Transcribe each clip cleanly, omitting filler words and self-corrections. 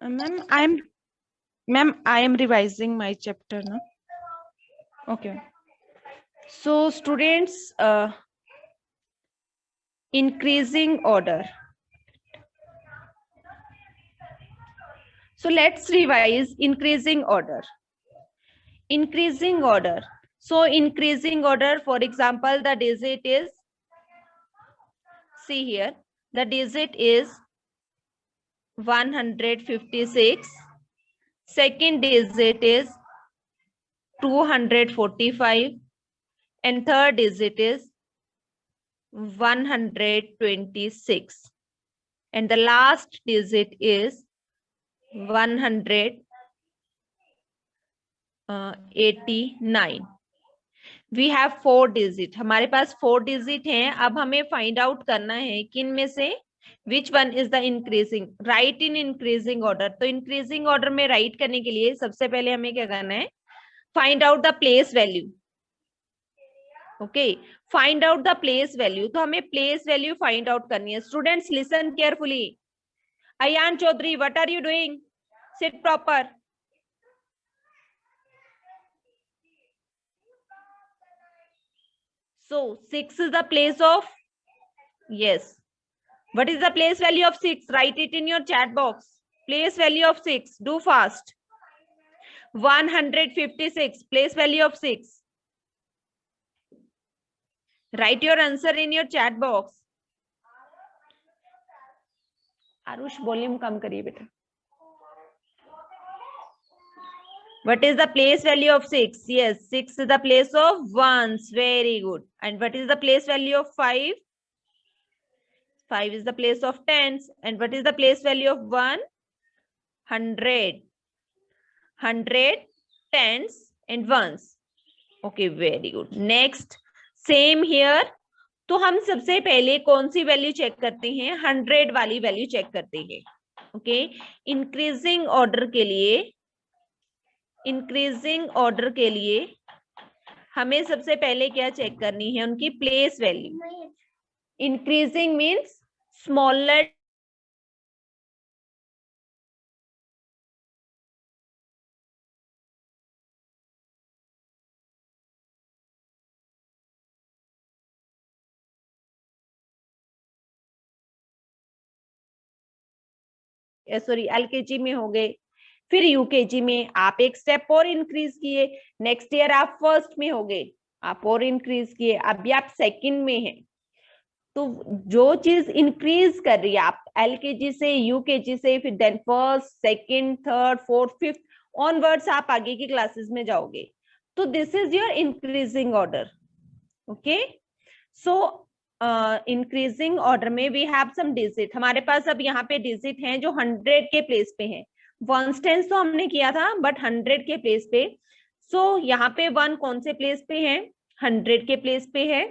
Ma'am, I am revising my chapter now. Okay. So students, increasing order. So let's revise increasing order. Increasing order. So increasing order, for example, the digit is, see here, the digit is 156. Second digit is 245. And third digit is 126. And the last digit is 189. We have 4 digit, हमारे पास 4 digit हैं. अब हमें find out करना है कि इनमें से which one is the increasing. Write in increasing order. तो इंक्रीजिंग ऑर्डर में राइट करने के लिए सबसे पहले हमें क्या करना है, find out the place value. Okay, find out the place value. तो हमें प्लेस वैल्यू फाइंड आउट करनी है. Students listen carefully. Ayaan Chaudhary, what are you doing? Sit proper. So 6 is the place of, yes. What is the place value of 6? Write it in your chat box. Place value of 6. Do fast. 156. Place value of 6. Write your answer in your chat box. Aarush volume कम करिए बेटा. What is the place value of 6? Yes, 6 is the place of ones. Very good. And what is the place value of 5? 5 is the place of tens. And what is the place value of 1? 100. 100, tens and ones. Okay, very good. Next, same here. तो हम सबसे पहले कौन सी value check करते हैं? 100 वाली value check करते हैं. ओके, इंक्रीजिंग ऑर्डर के लिए, इंक्रीजिंग ऑर्डर के लिए हमें सबसे पहले क्या चेक करनी है? उनकी place value. Increasing means smaller sorry LKG में हो गए, फिर यूकेजी में आप एक स्टेप और इंक्रीज किए, नेक्स्ट ईयर आप फर्स्ट में हो गए, आप और इंक्रीज किए, अभी आप सेकंड में हैं. तो जो चीज इंक्रीज कर रही है, आप एलकेजी से यूकेजी से, फिर then first, second, third, fourth, fifth onwards आप आगे की क्लासेस में जाओगे. तो this is your increasing order. Okay, so increasing order में वी हैव सम डिजिट. हमारे पास अब यहाँ पे डिजिट हैं जो 100 के प्लेस पे हैं. वंस टेंस तो हमने किया था बट 100 के प्लेस पे. सो यहाँ पे 1 कौन से प्लेस पे है? 100 के प्लेस पे है.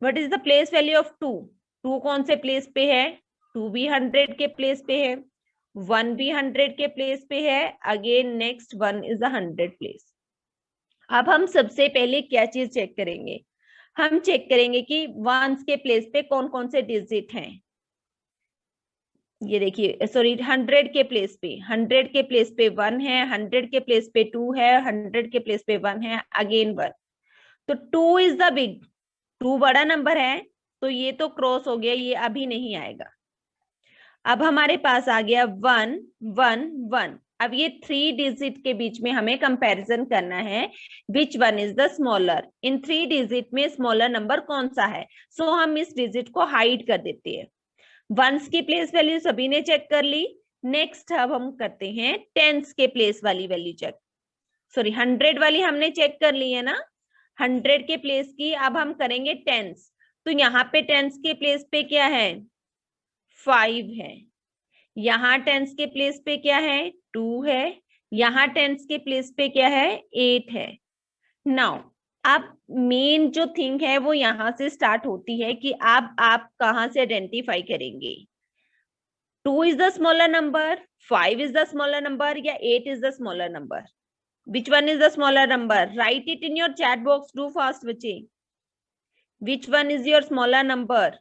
What is the place value of 2? 2 कौन से प्लेस पे है? 2 भी 100 के प्लेस पे है, 1 भी 100 के प्लेस पे है. Again next 1 is the 100 place. अब हम सबसे पहले क्या चीज चेक करेंगे? हम चेक करेंगे कि वंस के प्लेस पे कौन कौन से डिजिट हैं. ये देखिए, सॉरी 100 के प्लेस पे, 100 के प्लेस पे 1 है, 100 के प्लेस पे 2 है, 100 के प्लेस पे 1 है, अगेन 1. तो 2 इज द बिग, 2 बड़ा नंबर है, तो ये तो क्रॉस हो गया, ये अभी नहीं आएगा. अब हमारे पास आ गया 1 1 1. अब ये 3 डिजिट के बीच में हमें कंपैरिजन करना है, विच one is the smaller. In 3 digit में स्मॉलर नंबर कौन सा है? सो हम इस डिजिट को हाइड कर देते हैं. वंस की प्लेस वैल्यू सभी ने चेक कर ली. नेक्स्ट अब हम करते हैं टेंस के प्लेस वाली वैल्यू चेक. सॉरी 100 वाली हमने चेक कर ली है ना, 100 के प्लेस की. अब हम करेंगे टेंस. तो यहाँ पे टेंस के प्लेस पे क्या है? 5 है. यहाँ टेंस के प्लेस पे क्या है? 2 है. यहाँ टेंस के प्लेस पे क्या है? 8 है. नाउ अब मेन जो थिंग है वो यहां से स्टार्ट होती है कि आप कहां से आइडेंटिफाई करेंगे? 2 is the smaller number, 5 is the smaller number, या 8 is the smaller number? Which one is the smaller number? Right it in your chat box. Do fast बच्चे. Which one is your smaller number?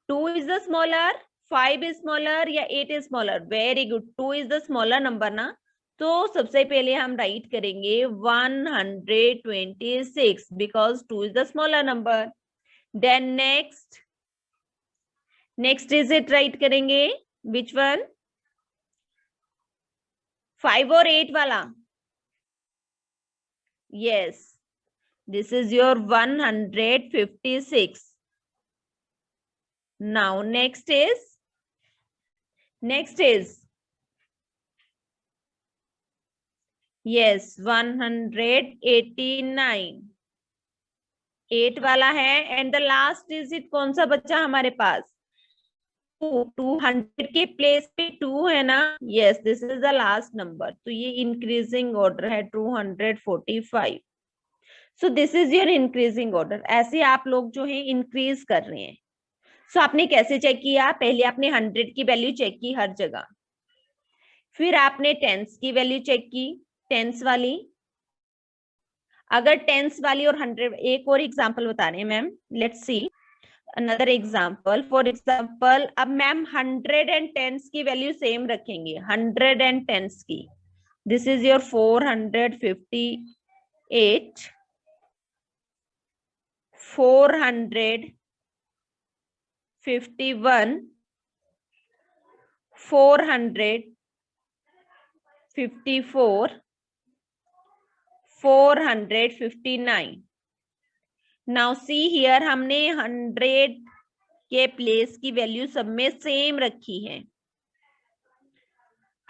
2 is the smaller, 5 is smaller या 8 is smaller? Very good. 2 is the smaller number ना, तो सबसे पहले हम right करेंगे 126 because 2 is the smaller number. Then next digit right करेंगे. Which one? 5 और 8 वाला? Yes, this is your 156. Now next is yes 189. 8 वाला है. एंड द लास्ट डिजिट कौन सा बच्चा हमारे पास? 200 के प्लेस पे 2 है ना. Yes, this is the last number. तो ये इंक्रीजिंग ऑर्डर है 245. So this is your increasing order. ऐसे आप लोग जो है इंक्रीज कर रहे हैं. सो आपने कैसे चेक किया? पहले आपने 100 की वैल्यू चेक की हर जगह, फिर आपने टेंस की वैल्यू चेक की, टेंस वाली. अगर टेंस वाली और 100, एक और एग्जांपल बता रहे हैं ma'am. Let's see another example. For example अब मैम 100 एंड टेंस की वैल्यू सेम रखेंगे. 100 एंड टेंस की. This is your 458, 451, 454, 459. Now see here, हमने 100 के प्लेस की वैल्यू सब में सेम रखी है.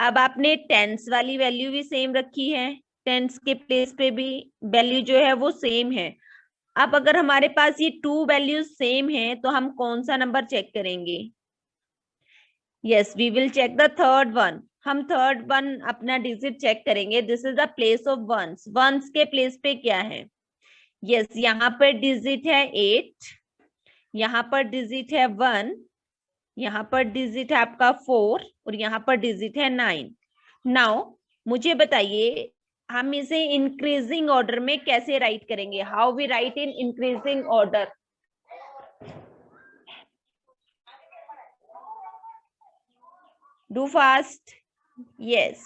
अब आपने टेंस वाली वैल्यू भी सेम रखी है. टेंस के प्लेस पे भी वैल्यू जो है वो सेम है. अब अगर हमारे पास ये 2 वैल्यूज सेम है तो हम कौन सा नंबर चेक करेंगे? Yes, we will check the third one. हम थर्ड वन अपना डिजिट चेक करेंगे. This is the place of ones. Ones के प्लेस पे क्या है? यस, यहाँ पर डिजिट है 8, यहाँ पर डिजिट है 1, यहाँ पर डिजिट है आपका 4 और यहाँ पर डिजिट है 9. नाउ मुझे बताइए हम इसे इंक्रीजिंग ऑर्डर में कैसे राइट करेंगे? How we write in increasing order? Do fast. Yes,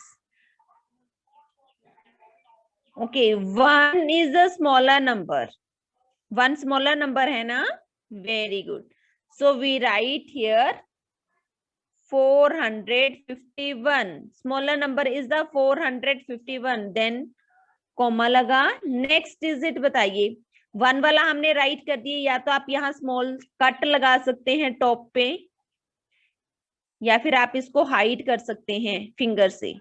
okay. 1 is the smaller number. 1 smaller number है ना. Very good. So we write here 451. Smaller number is the 451. Then comma लगा. Next digit बताइए. 1 वाला हमने right कर दिए. या तो आप यहाँ स्मॉल कट लगा सकते हैं टॉप पे, या फिर आप इसको हाइड कर सकते हैं फिंगर से.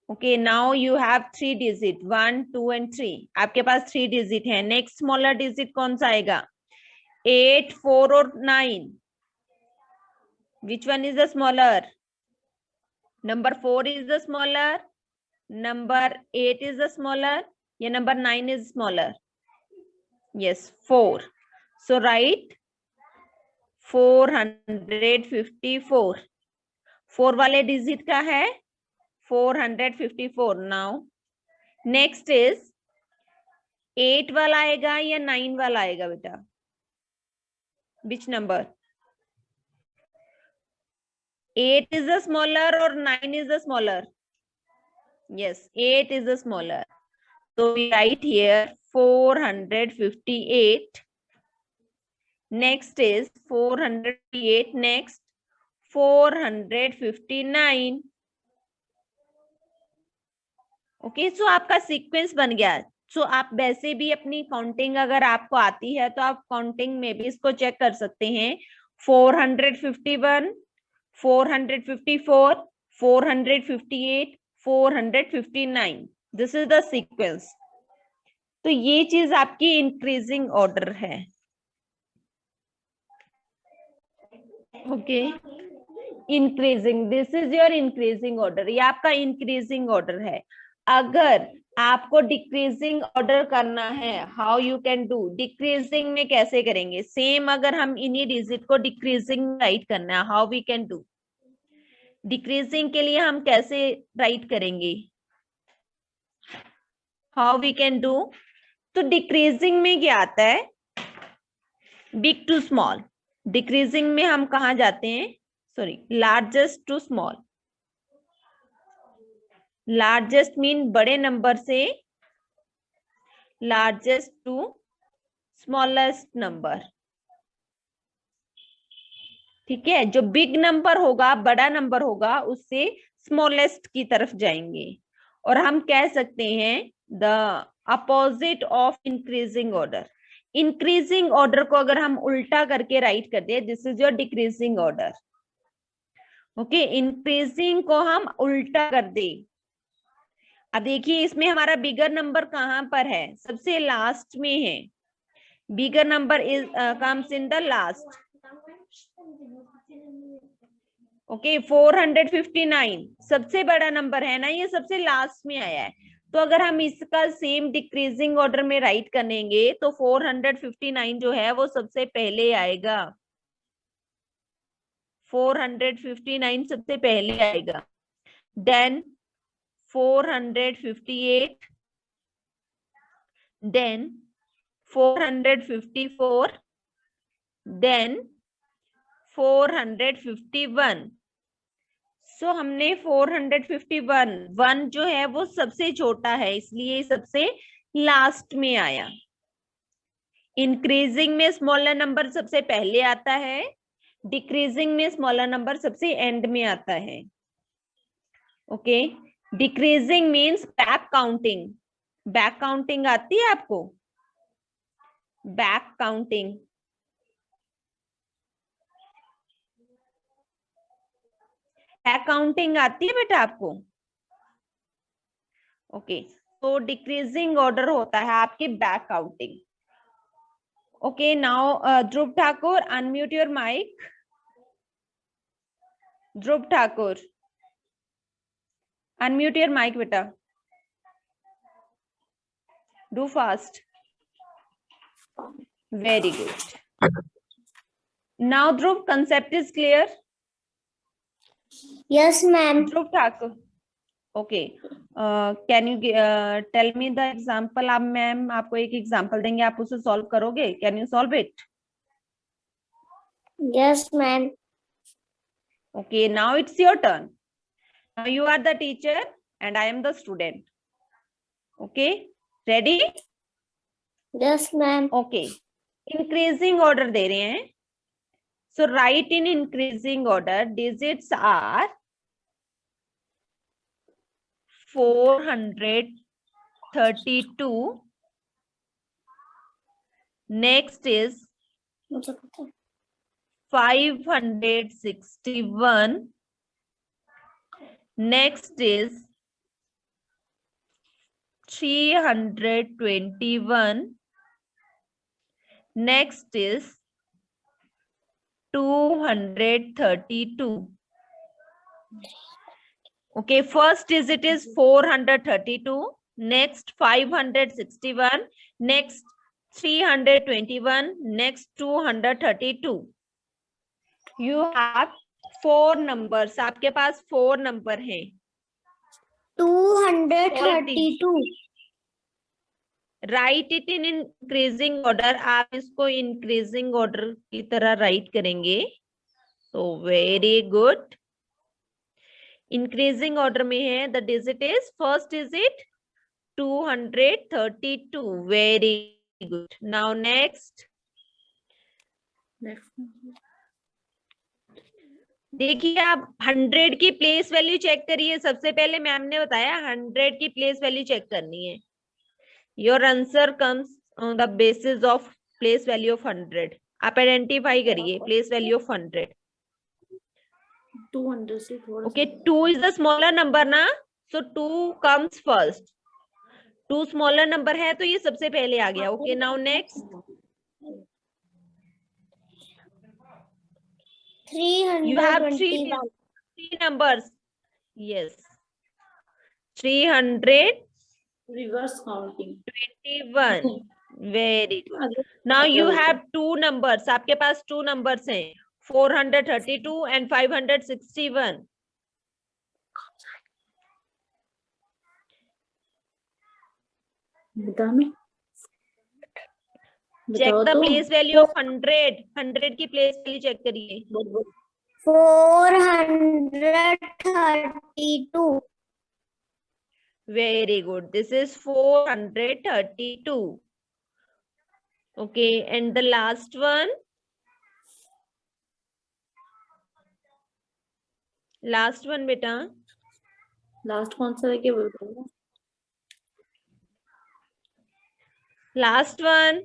Okay, now you have 3 digit 1, 2 and 3. आपके पास 3 डिजिट है. नेक्स्ट स्मॉलर डिजिट कौन सा आएगा? 8, 4 और 9. Which one is the smaller? Number 4 is the smaller, number 8 is the smaller, या number 9 is smaller? Yes, 4. So write 454. 4 वाले डिजिट का है 454. Now next is 8 वाला आएगा या 9 वाला आएगा बेटा? Which number? 8 is the smaller or 9 is the smaller? Yes, 8 is the smaller. So we write here 458. Next is 458. Next 459. Okay, सो आपका सीक्वेंस बन गया. सो आप वैसे भी अपनी काउंटिंग अगर आपको आती है तो आप काउंटिंग में भी इसको चेक कर सकते हैं. 451, 454, 458, 459. This is the sequence. तो ये चीज आपकी इंक्रीजिंग ऑर्डर है. Okay, increasing. This is your increasing order. ये आपका इंक्रीजिंग ऑर्डर है. अगर आपको डिक्रीजिंग ऑर्डर करना है, how you can do? Decreasing में कैसे करेंगे? सेम अगर हम इन्हीं डिजिट को डिक्रीजिंग राइट करना है, how we can do? Decreasing के लिए हम कैसे राइट करेंगे? How we can do? तो डिक्रीजिंग में क्या आता है? Big to small. डिक्रीजिंग में हम कहाँ जाते हैं, sorry, largest to small. Largest mean बड़े नंबर से लार्जेस्ट टू स्मॉलेस्ट नंबर। ठीक है, जो बिग नंबर होगा, बड़ा नंबर होगा, उससे स्मॉलेस्ट की तरफ जाएंगे। और हम कह सकते हैं the opposite of increasing order. Increasing order को अगर हम उल्टा करके राइट कर दे, this is your decreasing order. Okay, increasing को हम उल्टा कर दे। अब देखिए इसमें हमारा बिगर नंबर कहां पर है, सबसे लास्ट में है। Bigger number is comes in the last. Okay, 459 सबसे बड़ा नंबर है ना, ये सबसे लास्ट में आया है। तो अगर हम इसका सेम डिक्रीजिंग ऑर्डर में राइट करेंगे तो 459 जो है वो सबसे पहले आएगा। 459 सबसे पहले आएगा। Then 458, then 454, then 451। सो हमने 451, वन जो है वो सबसे छोटा है, इसलिए सबसे लास्ट में आया। इंक्रीजिंग में स्मॉलर नंबर सबसे पहले आता है, डिक्रीजिंग में स्मॉलर नंबर सबसे एंड में आता है। Okay, decreasing means back counting. Back counting आती है आपको? बैक काउंटिंग, अकाउंटिंग आती है बेटा आपको? ओके, तो डिक्रीजिंग ऑर्डर होता है आपकी back counting. Okay, now Dhruv Thakur, unmute your mic. Dhruv Thakur, unmute your mic बेटा, do fast. Very good. Now Dhruv, concept is clear? Yes ma'am. Dhruv Thakur, okay, can you tell me the example? आप मैम आपको एक example देंगे, आप उसे सॉल्व करोगे? Can you solve it? Yes ma'am. Okay, now it's your turn. Now you are the teacher and I am the student. Okay, ready? Yes ma'am. Okay, increasing order दे रहे हैं. So write in increasing order, digits are 432. Next is 561. Next is 321. Next is 232. Okay, first digit is 432, next 561, next 321, next 232. You have 4 numbers. आपके पास 4 number हैं. 232. Right it in increasing order. आप इसको increasing order की तरह right करेंगे. तो very good. Increasing order में है. The digit is, first digit 232. Very good. Now next. देखिए आप 100 की प्लेस वैल्यू चेक करिए. सबसे पहले मैम ने बताया 100 की प्लेस वैल्यू चेक करनी है. Your answer comes on the basis of place value of 100. आप आइडेंटिफाई करिए प्लेस वैल्यू ऑफ 100. 200 से थोड़ा okay, 2 is the smaller number ना, सो 2 कम्स फर्स्ट. 2 स्मॉलर नंबर है तो ये सबसे पहले आ गया. Okay, now next. 321. You have three numbers. Yes. 300. Reverse counting. 21. Very good. Now you have 2 numbers. आपके पास 2 numbers हैं. 432 and 561. चेक बताओ द तो। प्लेस वैल्यू ऑफ 100, 100 की प्लेस वैल्यू चेक करिए। 432. Very good, this is 432. Okay, and the last one, last one बेटा, last कौन सा है क्या बताओ? Last one.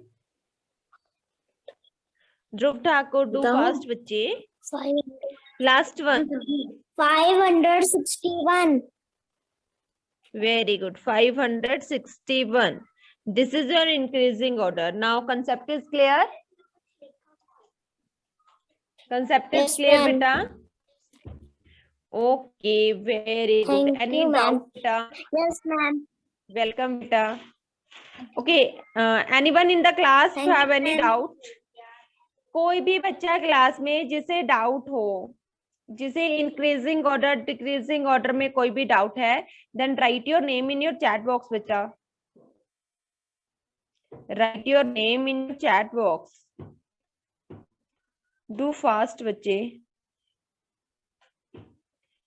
Dhruv Thakur, do बताओ। फास्ट बच्चे। Last one. 561. Very good. 561. This is your increasing order. Now concept is clear? Concept is Yes, clear, ma'am. beta? Okay, very good. Thank Any you, ma'am. doubt, beta? Yes, ma'am. Welcome, beta. Okay, anyone in the class Thank have you, any ma'am. doubt? कोई भी बच्चा class में जिसे doubt हो, जिसे increasing order decreasing order में कोई भी डाउट है, then write your name in your chat box बच्चा। Write your name in chat box. Do fast बच्चे।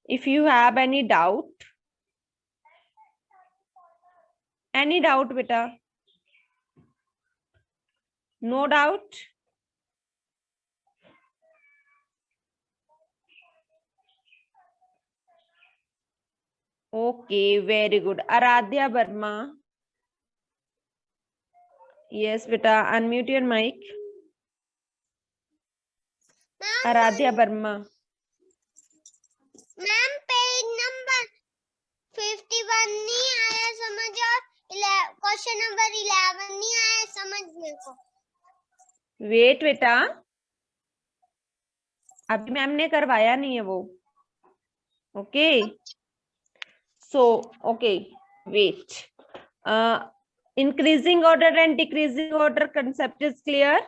If you have any doubt बेटा? No doubt? Okay, very good. Aaradhya Verma, yes बेटा, unmute your mic. Aaradhya Verma. Ma'am page number 51 नहीं आया समझ, और question number 11 नहीं आया समझ मेरे को। वेट बेटा, अभी मैम ने करवाया नहीं है वो। Okay, so okay, wait. Increasing order and decreasing order concept is clear?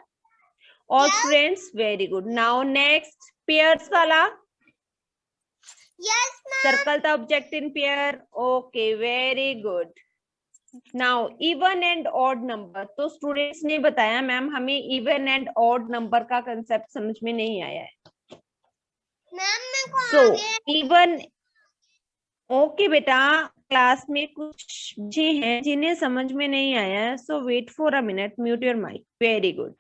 All students, very good. Now next, pairs वाला. Yes, ma'am. Circle the object in pair. Okay, very good. Now even and odd number. तो students ने बताया ma'am हमें even and odd number का concept समझ में नहीं आया है. मैम मेरे को So even, okay बेटा, क्लास में कुछ बच्चे हैं जिन्हें समझ में नहीं आया है. So wait for a minute. Mute your mic. Very good.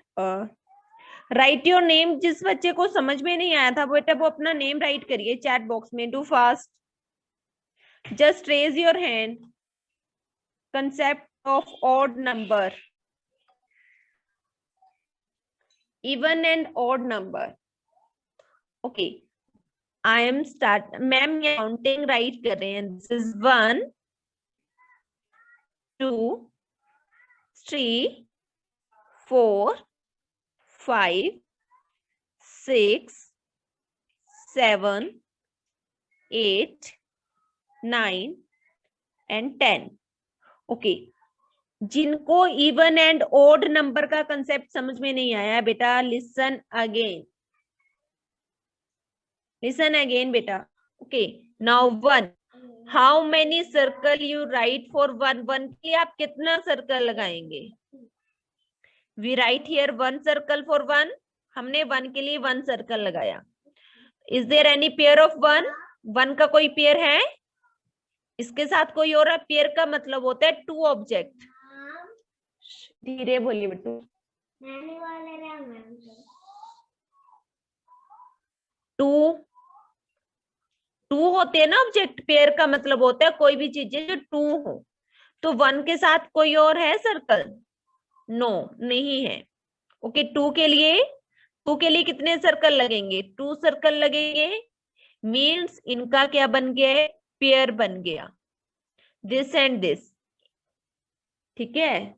Right your name. जिस बच्चे को समझ में नहीं आया था बेटा वो अपना नेम राइट करिए चैट बॉक्स में। Do fast, just raise your hand. Concept of odd number, even and odd number. Okay, I am start. Ma'am ये काउंटिंग राइट कर रहे हैं। This is 1 2 3 4 5 6 7 8 9 and 10। ओके, जिनको इवन एंड ओड नंबर का concept समझ में नहीं आया बेटा, लिसन अगेन, लिसन अगेन बेटा। Okay, now 1, how many circle you write for 1? 1 के लिए आप कितना सर्कल लगाएंगे? We write here 1 circle for 1। हमने 1 के लिए 1 सर्कल लगाया। Is there any pair of 1? 1 का कोई पेयर है? इसके साथ कोई और पेयर का मतलब होता है 2 ऑब्जेक्ट। धीरे बोलिए बेटू। 2 होते हैं ना ऑब्जेक्ट। पेयर का मतलब होता है कोई भी चीज जो 2 हो। तो 1 के साथ कोई और है सर्कल? नो, नहीं है। ओके, 2 के लिए कितने सर्कल लगेंगे? 2 सर्कल लगेंगे। मीन्स इनका क्या बन गया है? पेयर बन गया, दिस एंड दिस। ठीक है,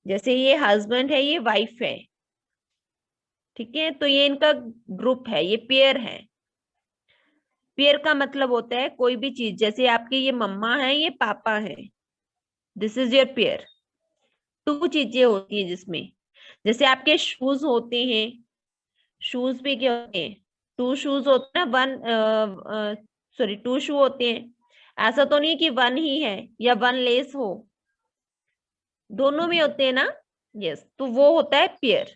जैसे ये हस्बैंड है, ये वाइफ है। ठीक है, तो ये इनका ग्रुप है, ये पेयर है। पेयर का मतलब होता है कोई भी चीज, जैसे आपके ये मम्मा है, ये पापा है, दिस इज योर पेयर। 2 चीजें होती है जिसमें, जैसे आपके शूज होते हैं, शूज भी क्या होते हैं? 2 शूज होते हैं ना, 2 शू होते हैं। ऐसा तो नहीं कि 1 ही है या 1 लेस हो, दोनों में होते हैं ना। यस, तो वो होता है पेयर।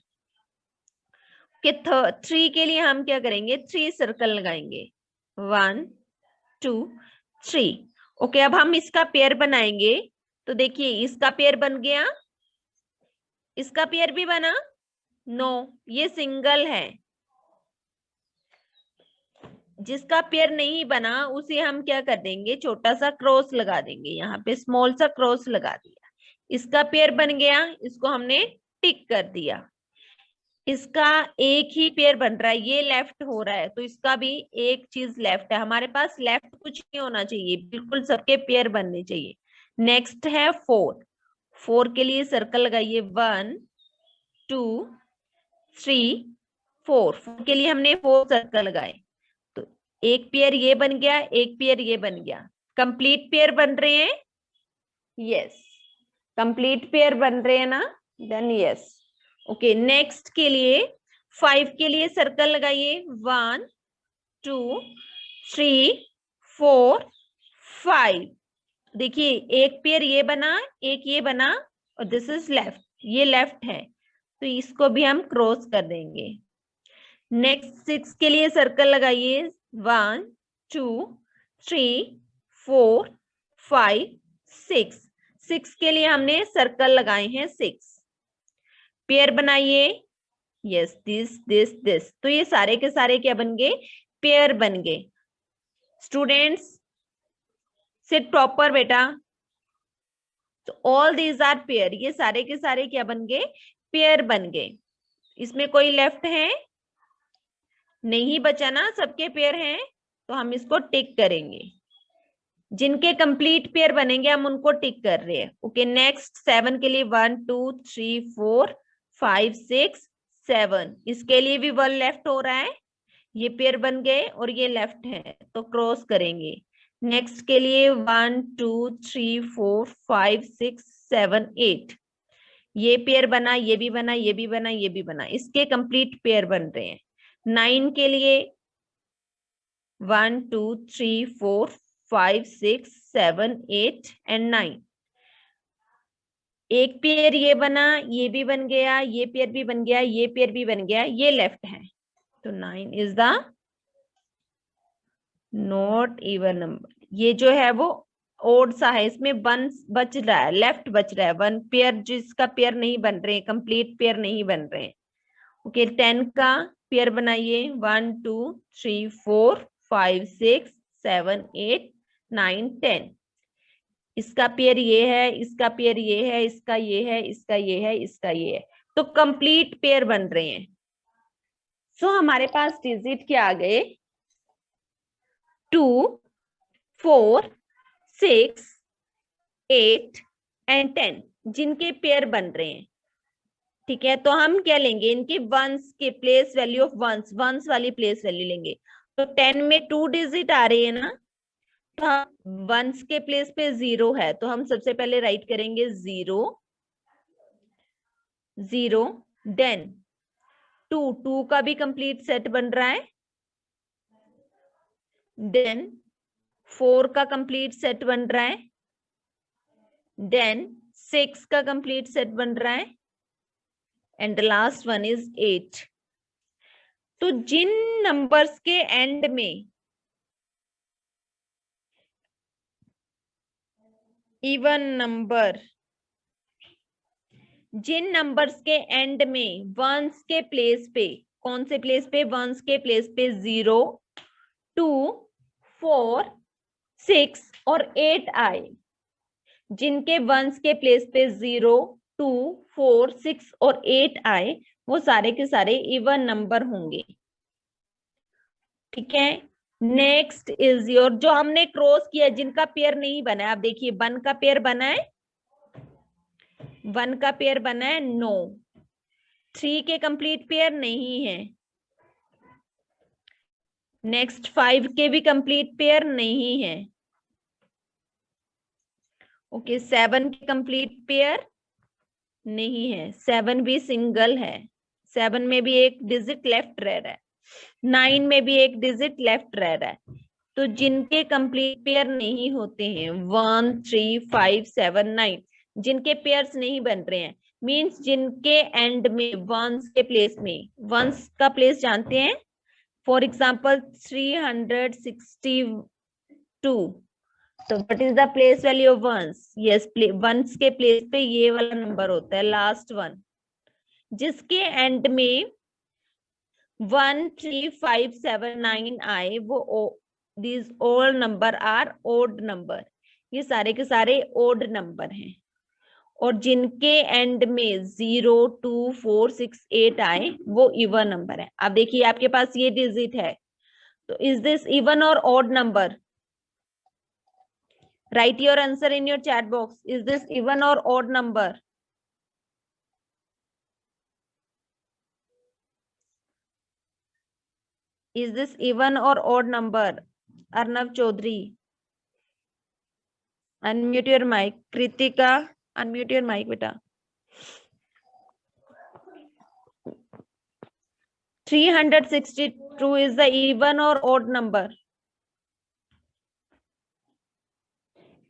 कि 3 के लिए हम क्या करेंगे, 3 सर्कल लगाएंगे, 1 2 3। ओके, अब हम इसका पेयर बनाएंगे। तो देखिए इसका पेयर बन गया, इसका पेयर भी बना, नो ये सिंगल है। जिसका पेयर नहीं बना उसे हम क्या कर देंगे, छोटा सा क्रॉस लगा देंगे, यहाँ पे स्मॉल सा क्रॉस लगा दिया। इसका पेयर बन गया, इसको हमने टिक कर दिया। इसका एक ही पेयर बन रहा है, ये लेफ्ट हो रहा है, तो इसका भी एक चीज लेफ्ट है। हमारे पास लेफ्ट कुछ नहीं होना चाहिए, बिल्कुल सबके पेयर बनने चाहिए। नेक्स्ट है 4, 4 के लिए सर्कल लगाइए, 1 2 3 4, 4 के लिए हमने 4 सर्कल लगाए। तो एक पेयर ये बन गया, एक पेयर ये बन गया, कंप्लीट पेयर बन रहे हैं। यस, कंप्लीट पेयर बन रहे हैं ना, देन यस। ओके, नेक्स्ट के लिए 5 के लिए सर्कल लगाइए, 1 2 3 4 5। देखिए एक पेयर ये बना, एक ये बना, और दिस इज लेफ्ट, ये लेफ्ट है, तो इसको भी हम क्रॉस कर देंगे। नेक्स्ट 6 के लिए सर्कल लगाइए, 1 2 3 4 5 6। 6 के लिए हमने सर्कल लगाए हैं, 6। पेयर बनाइए, यस, दिस। तो ये सारे के सारे क्या बन गए, पेयर बन गए। स्टूडेंट्स सिट प्रॉपर बेटा। तो ऑल दीज आर पेयर, ये सारे के सारे क्या बन गए, पेयर बन गए। इसमें कोई लेफ्ट है नहीं बचा ना, सबके पेयर हैं, तो हम इसको टिक करेंगे। जिनके कंप्लीट पेयर बनेंगे हम उनको टिक कर रहे हैं। ओके, नेक्स्ट 7 के लिए 1 2 3 4 5 6 7, इसके लिए भी 1 लेफ्ट हो रहा है, ये पेयर बन गए और ये लेफ्ट है, तो क्रॉस करेंगे। नेक्स्ट के लिए 1 2 3 4 5 6 7 8, ये पेयर बना, ये भी बना, ये भी बना, ये भी बना, इसके कंप्लीट पेयर बन रहे हैं। 9 के लिए 1 2 3 4 5 6 7 8 एंड 9, एक पेयर ये बना, ये भी बन गया, ये पेयर भी बन गया, ये पेयर भी बन गया, ये लेफ्ट है, तो 9 is the not even number. ये जो है वो ओड सा है, इसमें 1 बच रहा है, लेफ्ट बच रहा है, 1 पेयर जिसका पेयर नहीं बन रहे, कंप्लीट पेयर नहीं बन रहे। ओके, 10 का पेयर बनाइए, 1 2 3 4 5 6 7 8 9 10, इसका पेयर ये है, इसका पेयर ये है, इसका ये है, इसका ये है, इसका ये है, तो कंप्लीट पेयर बन रहे हैं। सो हमारे पास डिजिट क्या आ गए, 2 4 6 8 एंड 10, जिनके पेयर बन रहे हैं। ठीक है, तो हम क्या लेंगे, इनके वंस के place value of ones, ones वाली प्लेस वैल्यू लेंगे। तो 10 में 2 डिजिट आ रहे हैं ना, तो हम वंस के प्लेस पे 0 है, तो हम सबसे पहले राइट करेंगे 0 0, देन 2 का भी कंप्लीट सेट बन रहा है, देन 4 का कंप्लीट सेट बन रहा है, देन 6 का कंप्लीट सेट बन रहा है, and the last one is 8। तो जिन नंबर्स के एंड में इवन नंबर, जिन नंबर्स के एंड में वंस के प्लेस पे, कौन से प्लेस पे, वंस के प्लेस पे 0 2 4 6 और 8 आए, जिनके वंस के प्लेस पे 0 2 4 6 और 8 आए, वो सारे के सारे इवन नंबर होंगे। ठीक है, नेक्स्ट इज योर, जो हमने क्रॉस किया, जिनका पेयर नहीं बना है, आप देखिए 1 का पेयर बना है, 1 का पेयर बना है, नो। 3 के कंप्लीट पेयर नहीं है, नेक्स्ट 5 के भी कंप्लीट पेयर नहीं है। ओके, 7 के कंप्लीट पेयर नहीं है, 7 भी सिंगल है, 7 में भी एक डिजिट लेफ्ट रह रहा है, 9 में भी एक डिजिट लेफ्ट रह रहा है। तो जिनके कंप्लीट पेयर नहीं होते हैं 1 3 5 7 9, जिनके पेयर्स नहीं बन रहे हैं, मीन्स जिनके एंड में वंस के प्लेस में, वंस का प्लेस जानते हैं, फॉर एग्जाम्पल 362, तो what is the place value of ones? Yes, ones के प्लेस पे ये वाला नंबर होता है, लास्ट वन। जिसके एंड में 1, 3, 5, 7, 9 आए, वो these all number are odd number, ये सारे के सारे odd नंबर हैं। और जिनके एंड में 0, 2, 4, 6, 8 आए, वो इवन नंबर है। अब देखिए आपके पास ये डिजिट है, तो इज दिस इवन और odd number? Write your answer in your chat box. Is this even or odd number? Is this even or odd number? Arnav Chaudhary. Unmute your mic. Kritika, unmute your mic, beta. 362 is the even or odd number?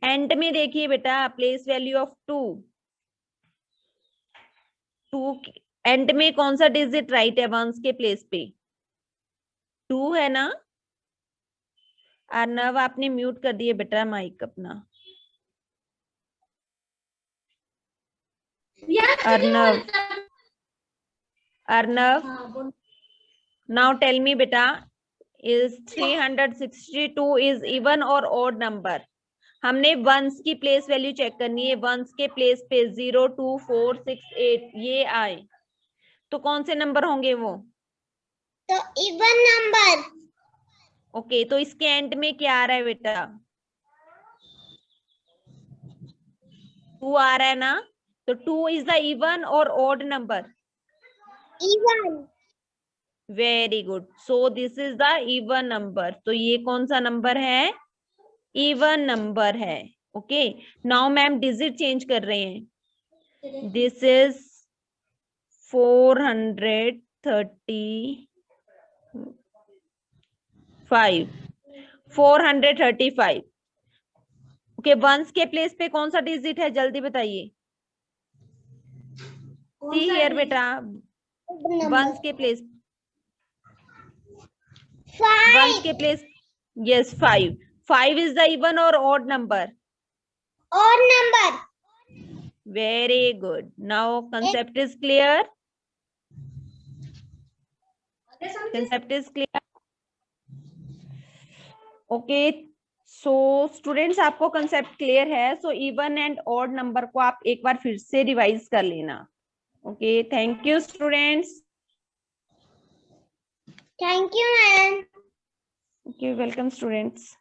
And में देखिए बेटा, place value of 2 and में कौन सा digit right है once के place पे? 2 है ना? अर्नव आपने म्यूट कर दिए बेटा माइक अपना। अर्नव नाउ टेल मी बेटा, इज 362 इज इवन और ऑड नंबर? हमने वंस की प्लेस वैल्यू चेक करनी है। वंस के प्लेस पे 0, 2, 4, 6, 8 ये आए, तो कौन से नंबर होंगे वो? तो इवन नंबर। ओके, तो इसके एंड में क्या आ रहा है बेटा? 2 आ रहा है ना? तो 2 इज द इवन और odd number? Even. Very good, so this is the even number. तो ये कौन सा नंबर है? इवन नंबर है। Okay, now ma'am digit change कर रहे हैं। This is 435। ओके, वंस के प्लेस पे कौन सा डिजिट है? जल्दी बताइए। सी हियर बेटा, वंस के प्लेस, वंस के place, yes 5। 5 is the even or odd number? Odd number. Very good. Now concept is clear. Concept is clear. Okay. So students, आपको concept clear है? So even and odd number को आप एक बार फिर से revise कर लेना। Okay. Thank you students. Thank you, ma'am. Okay. Welcome students.